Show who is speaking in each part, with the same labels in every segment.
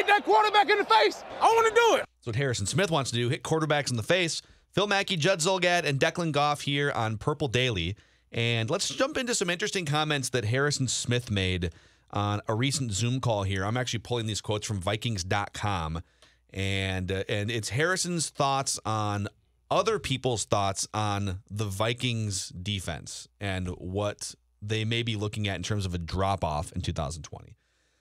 Speaker 1: hit that quarterback in the face. I want to do it.
Speaker 2: That's what Harrison Smith wants to do, hit quarterbacks in the face. Phil Mackey, Judd Zulgad, and Declan Goff here on Purple Daily. And let's jump into some interesting comments that Harrison Smith made on a recent Zoom call here. I'm actually pulling these quotes from Vikings.com. And it's Harrison's thoughts on other people's thoughts on the Vikings defense and what they may be looking at in terms of a drop-off in 2020.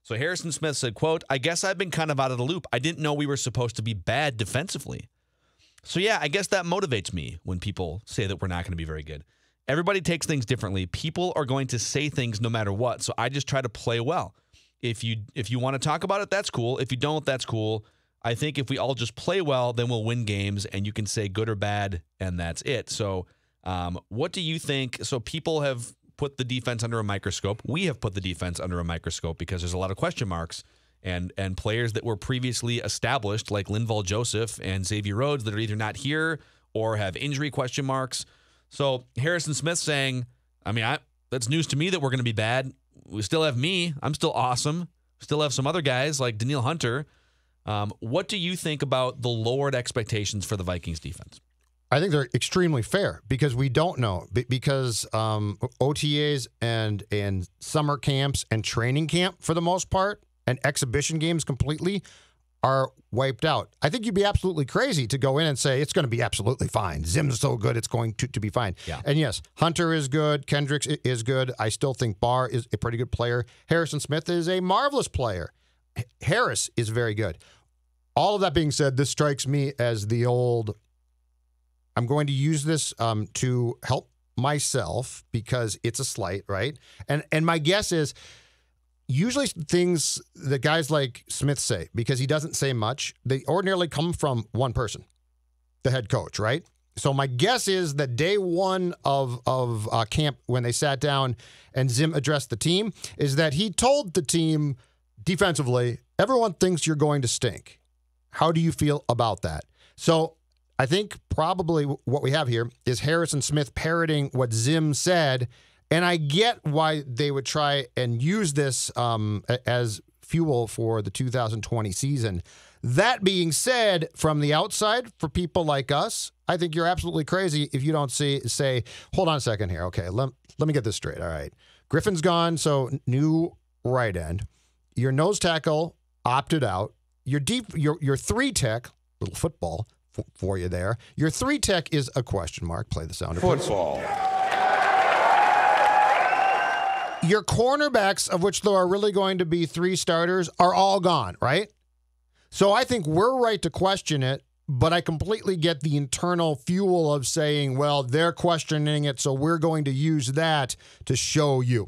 Speaker 2: So Harrison Smith said, quote, "I guess I've been kind of out of the loop. I didn't know we were supposed to be bad defensively. So yeah, I guess that motivates me when people say that we're not going to be very good. Everybody takes things differently. People are going to say things no matter what. So I just try to play well. If you want to talk about it, that's cool. If you don't, that's cool. I think if we all just play well, then we'll win games, and you can say good or bad, and that's it." So what do you think? So people have put the defense under a microscope. We have put the defense under a microscope because there's a lot of question marks and players that were previously established, like Linval Joseph and Xavier Rhodes, that are either not here or have injury question marks. So Harrison Smith saying, I mean, that's news to me that we're going to be bad. We still have me. I'm still awesome. Still have some other guys like Danielle Hunter. What do you think about the lowered expectations for the Vikings defense?
Speaker 3: I think they're extremely fair because we don't know. Because OTAs and summer camps and training camp, for the most part, and exhibition games completely are wiped out. I think you'd be absolutely crazy to go in and say it's going to be absolutely fine. Zim's so good, it's going to be fine.
Speaker 2: Yeah.
Speaker 3: And yes, Hunter is good. Kendricks is good. I still think Barr is a pretty good player. Harrison Smith is a marvelous player. Harris is very good. All of that being said, this strikes me as the old, I'm going to use this to help myself because it's a slight, right? And my guess is usually things that guys like Smith say, because he doesn't say much, they ordinarily come from one person, the head coach, right? So my guess is that day one of camp, when they sat down and Zim addressed the team, is that he told the team defensively, everyone thinks you're going to stink. How do you feel about that? So I think probably what we have here is Harrison Smith parroting what Zim said, and I get why they would try and use this as fuel for the 2020 season. That being said, from the outside, for people like us, I think you're absolutely crazy if you don't say, hold on a second here. Okay, let me get this straight. All right. Griffin's gone, so new right end. Your nose tackle opted out. Your three tech, little football for you there. Your three tech is a question mark. Play the sounder.
Speaker 1: Football.
Speaker 3: Your cornerbacks, of which there are really going to be three starters, are all gone, right? So I think we're right to question it, but I completely get the internal fuel of saying, well, they're questioning it, so we're going to use that to show you.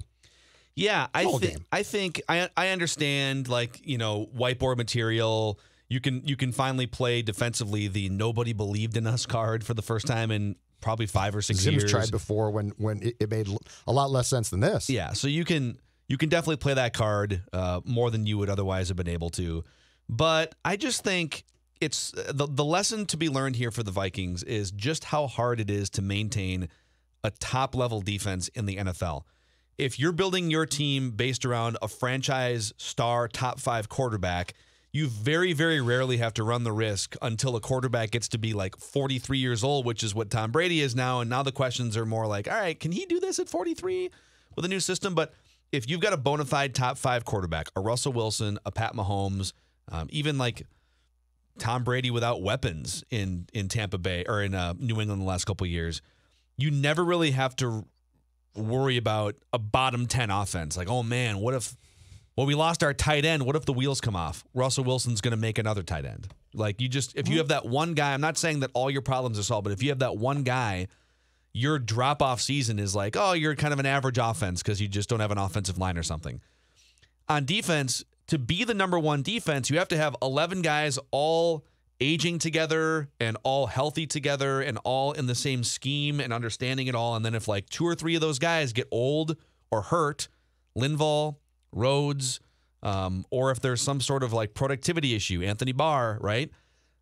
Speaker 2: Yeah, I think I understand, like, you know, whiteboard material. You can finally play defensively the nobody believed in us card for the first time in probably 5 or 6 years.
Speaker 3: Zim's tried before when it made a lot less sense than this.
Speaker 2: Yeah, so you can definitely play that card more than you would otherwise have been able to. But I just think it's the lesson to be learned here for the Vikings is just how hard it is to maintain a top-level defense in the NFL. If you're building your team based around a franchise star top 5 quarterback, you very, very rarely have to run the risk until a quarterback gets to be like 43 years old, which is what Tom Brady is now. And now the questions are more like, all right, can he do this at 43 with a new system? But if you've got a bona fide top 5 quarterback, a Russell Wilson, a Pat Mahomes, even like Tom Brady without weapons in Tampa Bay or in New England the last couple of years, you never really have to worry about a bottom 10 offense. Like, oh man, what if, well, we lost our tight end. What if the wheels come off? Russell Wilson's going to make another tight end. Like, if you have that one guy, I'm not saying that all your problems are solved, but if you have that one guy, your drop-off season is like, oh, you're kind of an average offense because you just don't have an offensive line or something. On defense, to be the number one defense, you have to have 11 guys all aging together and all healthy together and all in the same scheme and understanding it all. And then if like 2 or 3 of those guys get old or hurt, Linval, Rhodes, or if there's some sort of like productivity issue, Anthony Barr, right?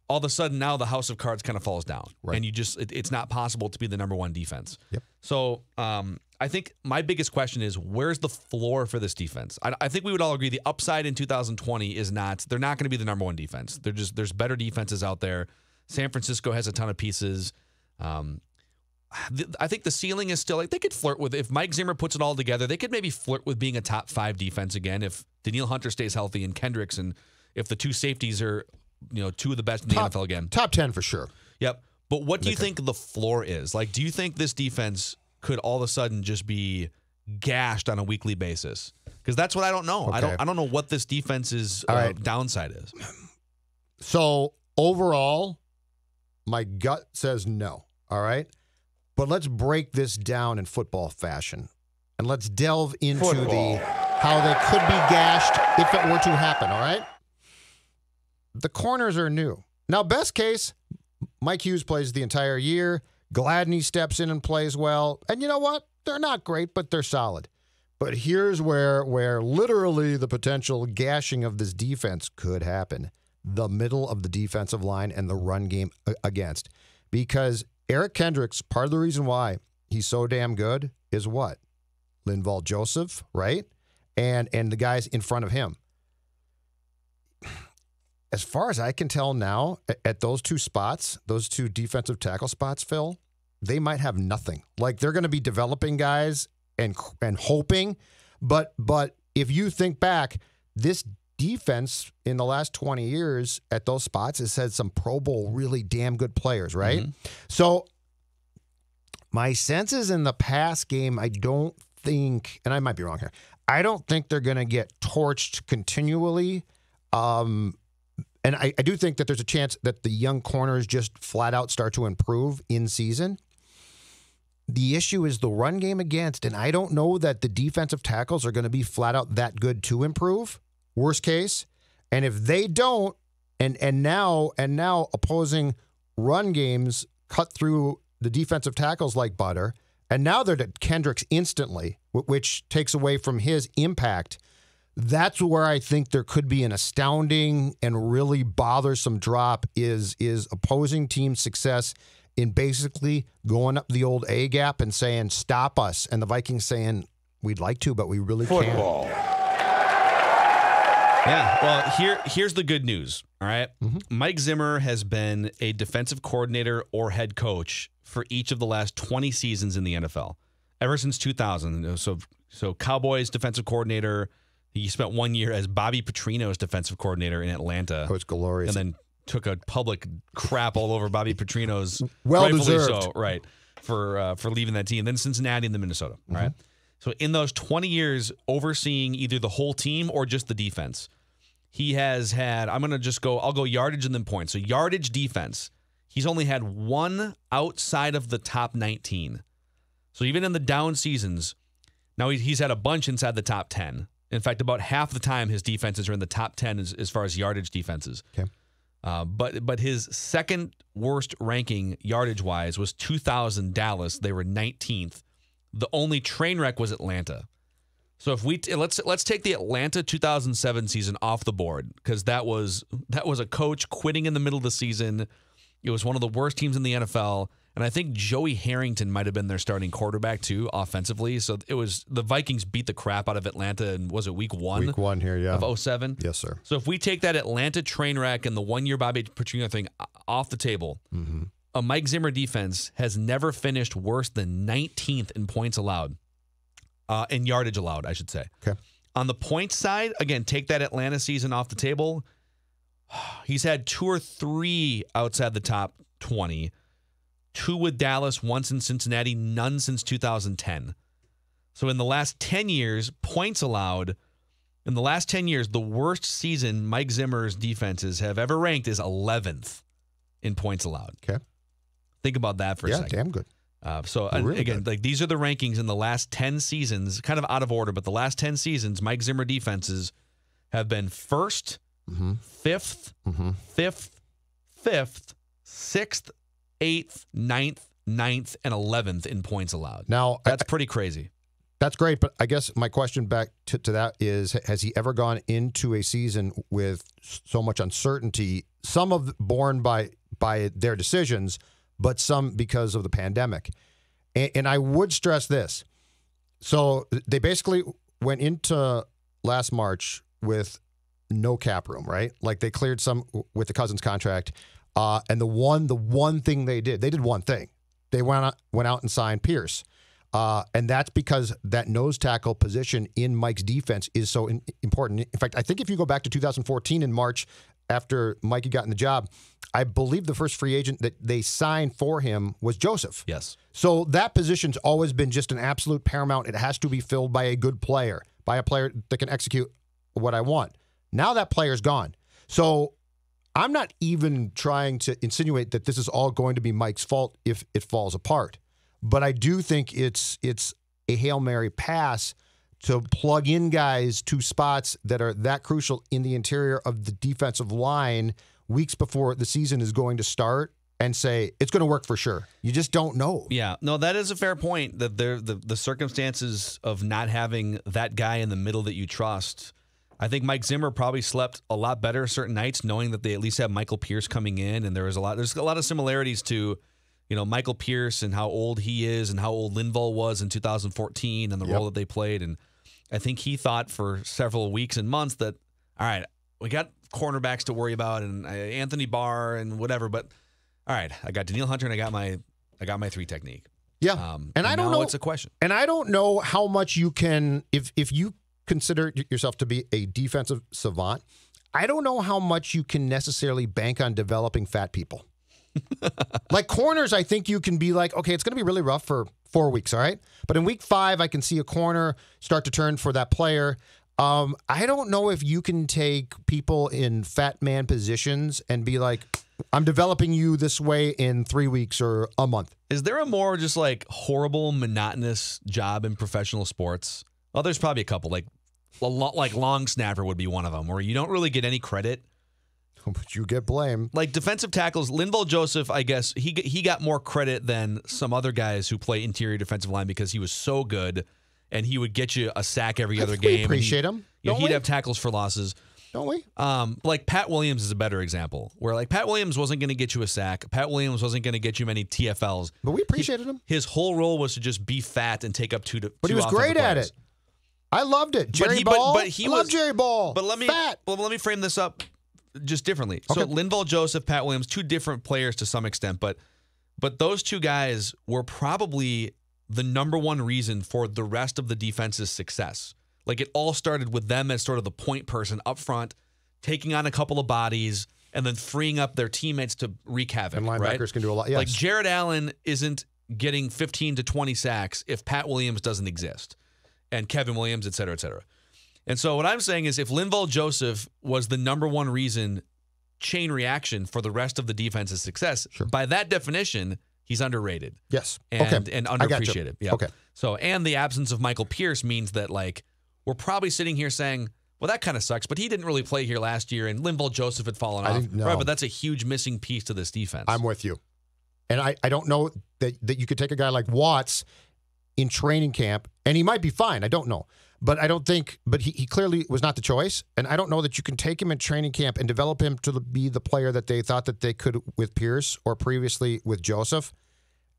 Speaker 2: All of a sudden now the house of cards kind of falls down. Right. And it's not possible to be the number one defense.
Speaker 3: Yep.
Speaker 2: So I think my biggest question is, where's the floor for this defense? I think we would all agree the upside in 2020 is not, they're not going to be the number one defense. There's better defenses out there. San Francisco has a ton of pieces. I think the ceiling is still, like, they could flirt with, if Mike Zimmer puts it all together, they could maybe flirt with being a top 5 defense again if Danielle Hunter stays healthy and Kendricks, and if the two safeties are, two of the best in the NFL again.
Speaker 3: Top 10 for sure.
Speaker 2: Yep. But what do you think the floor is? Like, do you think this defense could all of a sudden just be gashed on a weekly basis? Because that's what I don't know.
Speaker 3: Okay.
Speaker 2: I don't know what this defense's downside is.
Speaker 3: So overall, my gut says no. All right. But let's break this down in football fashion, and let's delve into how they could be gashed if it were to happen, all right? The corners are new. Now, best case, Mike Hughes plays the entire year. Gladney steps in and plays well. And you know what? They're not great, but they're solid. But here's where literally the potential gashing of this defense could happen. The middle of the defensive line and the run game against. Because Eric Kendricks, part of the reason why he's so damn good is what? Linval Joseph, right? And the guys in front of him. As far as I can tell now, at those two spots, those two defensive tackle spots, Phil, they might have nothing. Like, they're going to be developing guys and hoping. But if you think back, this defense in the last 20 years at those spots has had some Pro Bowl really damn good players, right? Mm-hmm. So my sense is in the pass game, I don't think, and I might be wrong here, I don't think they're going to get torched continually. And I do think that there's a chance that the young corners just flat out start to improve in season. The issue is the run game against, and I don't know that the defensive tackles are going to be flat out that good to improve. Worst case. And if they don't, and now opposing run games cut through the defensive tackles like butter, and now they're to Kendricks instantly, which takes away from his impact. That's where I think there could be an astounding and really bothersome drop is opposing team success in basically going up the old A gap and saying, stop us. And the Vikings saying, we'd like to, but we really can't.
Speaker 2: Yeah, well, here's the good news, all right? Mm-hmm. Mike Zimmer has been a defensive coordinator or head coach for each of the last 20 seasons in the NFL, ever since 2000. So Cowboys defensive coordinator. He spent 1 year as Bobby Petrino's defensive coordinator in Atlanta.
Speaker 3: Oh, it's glorious.
Speaker 2: And then took a public crap all over Bobby Petrino's,
Speaker 3: well-deserved,
Speaker 2: so, right, for leaving that team. Then Cincinnati and then Minnesota, mm-hmm. right? So in those 20 years, overseeing either the whole team or just the defense, he has had, I'll go yardage and then points. So yardage defense, he's only had one outside of the top 19. So even in the down seasons, now he's had a bunch inside the top 10. In fact, about half the time his defenses are in the top 10 as far as yardage defenses.
Speaker 3: Okay.
Speaker 2: But his second worst ranking yardage-wise was 2000 Dallas. They were 19th. The only train wreck was Atlanta. So if let's take the Atlanta 2007 season off the board, because that was a coach quitting in the middle of the season. It was one of the worst teams in the NFL, and I think Joey Harrington might have been their starting quarterback too offensively. So it was the Vikings beat the crap out of Atlanta, and was it week 1?
Speaker 3: Week 1 here, yeah,
Speaker 2: of 07?
Speaker 3: Yes, sir.
Speaker 2: So if we take that Atlanta train wreck and the 1 year Bobby Petrino thing off the table. Mm-hmm. A Mike Zimmer defense has never finished worse than 19th in points allowed, in yardage allowed, I should say.
Speaker 3: Okay.
Speaker 2: On the points side, again, take that Atlanta season off the table. He's had 2 or 3 outside the top 20, 2 with Dallas, once in Cincinnati, none since 2010. So in the last 10 years, points allowed, in the last 10 years, the worst season Mike Zimmer's defenses have ever ranked is 11th in points allowed.
Speaker 3: Okay.
Speaker 2: Think about that for a second.
Speaker 3: Yeah, damn good.
Speaker 2: Really again, good. Like these are the rankings in the last 10 seasons, kind of out of order, but the last 10 seasons, Mike Zimmer defenses have been 1st, mm-hmm. 5th, mm-hmm. 5th, 6th, 8th, 9th, and 11th in points allowed.
Speaker 3: Now,
Speaker 2: that's pretty crazy.
Speaker 3: That's great, but I guess my question back to that is, has he ever gone into a season with so much uncertainty, some of borne by their decisions, but some because of the pandemic? And I would stress this. So they basically went into last March with no cap room, right? Like they cleared some with the Cousins contract. And the one thing they did one thing. They went out and signed Pierce. And that's because that nose tackle position in Mike's defense is so important. In fact, I think if you go back to 2014 in March, after Mikey got in the job, I believe the first free agent that they signed for him was Joseph.
Speaker 2: Yes.
Speaker 3: So that position's always been just an absolute paramount. It has to be filled by a good player, by a player that can execute what I want. Now that player's gone. So I'm not even trying to insinuate that this is all going to be Mike's fault if it falls apart. But I do think it's a Hail Mary pass to plug in guys to spots that are that crucial in the interior of the defensive line weeks before the season is going to start and say it's going to work for sure. You just don't know.
Speaker 2: Yeah, no, that is a fair point, that the circumstances of not having that guy in the middle that you trust. I think Mike Zimmer probably slept a lot better certain nights knowing that they at least have Michael Pierce coming in, and there's a lot of similarities to, you know, Michael Pierce and how old he is and how old Linval was in 2014 and the role that they played. And I think he thought for several weeks and months that, all right, we got cornerbacks to worry about and Anthony Barr and whatever, but all right, I got Danielle Hunter and I got my 3 technique.
Speaker 3: Yeah, and I don't know.
Speaker 2: It's a question,
Speaker 3: and I don't know how much you can, if you consider yourself to be a defensive savant, I don't know how much you can necessarily bank on developing fat people. Like corners, I think you can be like, okay, it's going to be really rough for 4 weeks, all right? But in week 5, I can see a corner start to turn for that player. I don't know if you can take people in fat man positions and be like, I'm developing you this way in 3 weeks or a month.
Speaker 2: Is there a more just like horrible, monotonous job in professional sports? Well, there's probably a couple. Like long snapper would be one of them, where you don't really get any credit.
Speaker 3: But you get blamed.
Speaker 2: Like defensive tackles, Linval Joseph, I guess, he got more credit than some other guys who play interior defensive line because he was so good and he would get you a sack every other game.
Speaker 3: We appreciate him.
Speaker 2: Yeah, he'd have tackles for losses.
Speaker 3: Don't we?
Speaker 2: Like Pat Williams is a better example, where like Pat Williams wasn't going to get you a sack. Pat Williams wasn't going to get you many TFLs.
Speaker 3: But we appreciated him.
Speaker 2: His whole role was to just be fat and take up two.
Speaker 3: But he was great at it. I loved it. Jerry Ball. I love Jerry Ball.
Speaker 2: But let me frame this up just differently. Okay. So Linval Joseph, Pat Williams, 2 different players to some extent, but those 2 guys were probably the number one reason for the rest of the defense's success. Like it all started with them as sort of the point person up front, taking on a couple of bodies and then freeing up their teammates to wreak havoc.
Speaker 3: And linebackers can do a lot. Yes.
Speaker 2: Like Jared Allen isn't getting 15 to 20 sacks if Pat Williams doesn't exist, and Kevin Williams, et cetera, et cetera. And so what I'm saying is if Linval Joseph was the number one reason, chain reaction for the rest of the defense's success, by that definition, he's underrated.
Speaker 3: Yes.
Speaker 2: And underappreciated. Yeah.
Speaker 3: Okay.
Speaker 2: So, and the absence of Michael Pierce means that like we're probably sitting here saying, well, that kind of sucks, but he didn't really play here last year, and Linval Joseph had fallen off. Right, but that's a huge missing piece to this defense.
Speaker 3: I'm with you. And I don't know that you could take a guy like Watts in training camp, and he might be fine. I don't know. But I don't think, but he clearly was not the choice. And I don't know that you can take him in training camp and develop him to be the player that they thought that they could with Pierce or previously with Joseph.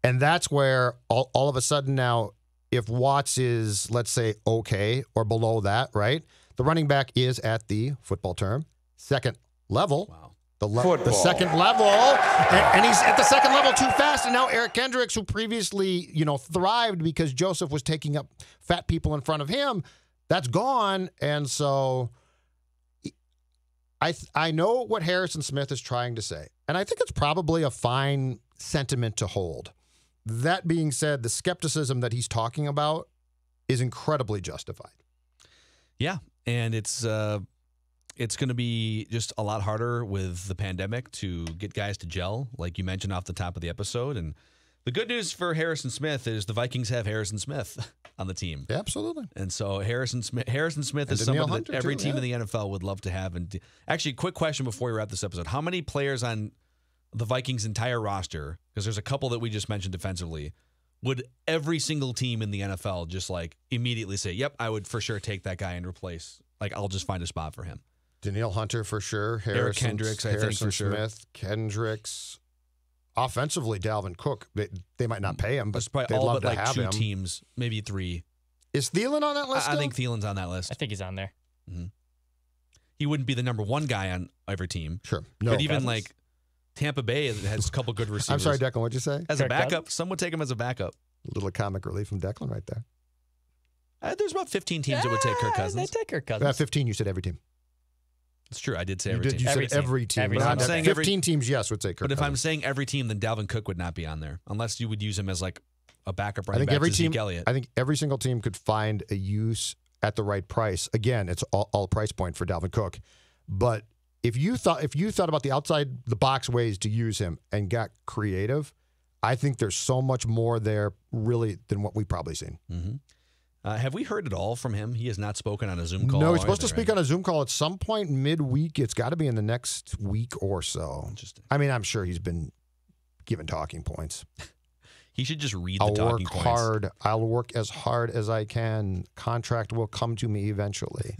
Speaker 3: And that's where all of a sudden now, if Watts is, let's say, okay or below that, right? The running back is at the football term, second level.
Speaker 2: Wow.
Speaker 3: The second level, and he's at the second level too fast. And now Eric Kendricks, who previously, thrived because Joseph was taking up fat people in front of him, that's gone. And so I know what Harrison Smith is trying to say, and I think it's probably a fine sentiment to hold. That being said, the skepticism that he's talking about is incredibly justified.
Speaker 2: Yeah, and it's going to be just a lot harder with the pandemic to get guys to gel, like you mentioned off the top of the episode. And the good news for Harrison Smith is the Vikings have Harrison Smith on the team.
Speaker 3: Yeah, absolutely.
Speaker 2: And so Harrison Smith is someone that every team in the NFL would love to have. And actually, quick question before we wrap this episode. How many players on the Vikings' entire roster, because there's a couple that we just mentioned defensively, would every single team in the NFL just like immediately say, yep, I would for sure take that guy and replace, like I'll just find a spot for him?
Speaker 3: Danielle Hunter for sure.
Speaker 2: Eric Kendricks, I think for sure.
Speaker 3: Smith, Kendricks. Offensively, Dalvin Cook. They might not pay him, but
Speaker 2: there's probably
Speaker 3: they'd
Speaker 2: all
Speaker 3: love
Speaker 2: but
Speaker 3: to
Speaker 2: like
Speaker 3: have
Speaker 2: 2
Speaker 3: him.
Speaker 2: teams, maybe 3,
Speaker 3: Is Thielen on that list?
Speaker 2: I
Speaker 3: still?
Speaker 2: think Thielen's on that list.
Speaker 4: I think he's on there.
Speaker 2: He wouldn't be the number one guy on every team.
Speaker 3: Sure. No.
Speaker 2: But even like Tampa Bay has a couple good receivers.
Speaker 3: I'm sorry, Declan. What'd you say?
Speaker 2: As a
Speaker 4: Kirk
Speaker 2: backup,
Speaker 4: Cousins?
Speaker 2: some would take him as a backup.
Speaker 3: A little comic relief from Declan right there.
Speaker 2: There's about 15 teams that would take Kirk
Speaker 4: They
Speaker 2: Cousins.
Speaker 4: take Kirk Cousins.
Speaker 3: 15, you said every team.
Speaker 2: It's true. I did say
Speaker 3: You
Speaker 2: every
Speaker 3: did.
Speaker 2: team.
Speaker 3: You
Speaker 4: Every
Speaker 3: said
Speaker 4: team.
Speaker 3: every team.
Speaker 4: Every
Speaker 3: but
Speaker 4: team.
Speaker 3: not
Speaker 2: I'm saying
Speaker 3: 15 teams, yes, would say Kirk
Speaker 2: But if I'm
Speaker 3: Cousins.
Speaker 2: saying every team, then Dalvin Cook would not be on there unless you would use him as like a backup
Speaker 3: I
Speaker 2: running
Speaker 3: think
Speaker 2: back
Speaker 3: every
Speaker 2: to
Speaker 3: team.
Speaker 2: Zeke Elliott.
Speaker 3: I think every single team could find a use at the right price. Again, it's all price point for Dalvin Cook. But if you thought about the outside the box ways to use him and got creative, I think there's so much more there really than what we've probably seen.
Speaker 2: Have we heard it all from him? He has not spoken on a Zoom call.
Speaker 3: No, he's supposed to speak on a Zoom call at some point midweek. It's got to be in the next week or so.
Speaker 2: Interesting.
Speaker 3: I mean, I'm sure he's been given talking points.
Speaker 2: He should just read the
Speaker 3: I'll
Speaker 2: talking
Speaker 3: work
Speaker 2: points.
Speaker 3: hard. I'll work as hard as I can. Contract will come to me eventually.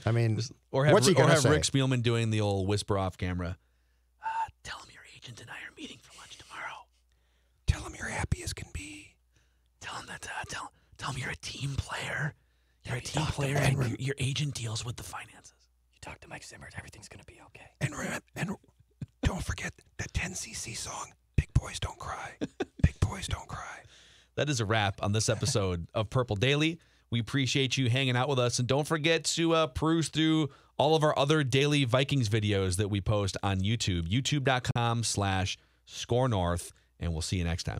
Speaker 3: I mean,
Speaker 2: Or have,
Speaker 3: what's he
Speaker 2: or
Speaker 3: gonna
Speaker 2: have
Speaker 3: say?
Speaker 2: Rick Spielman doing the old whisper off camera. Tell him your agent and I are meeting for lunch tomorrow.
Speaker 3: Tell him you're happy as can be.
Speaker 2: Tell him that. Tell him you're a team player. You're a team player, and your agent deals with the finances.
Speaker 4: You talk to Mike Zimmer, everything's going to be okay.
Speaker 3: And don't forget that 10cc song. Big boys don't cry. Big boys don't cry.
Speaker 2: That is a wrap on this episode of Purple Daily. We appreciate you hanging out with us. And don't forget to peruse through all of our other daily Vikings videos that we post on YouTube, youtube.com/scorenorth. And we'll see you next time.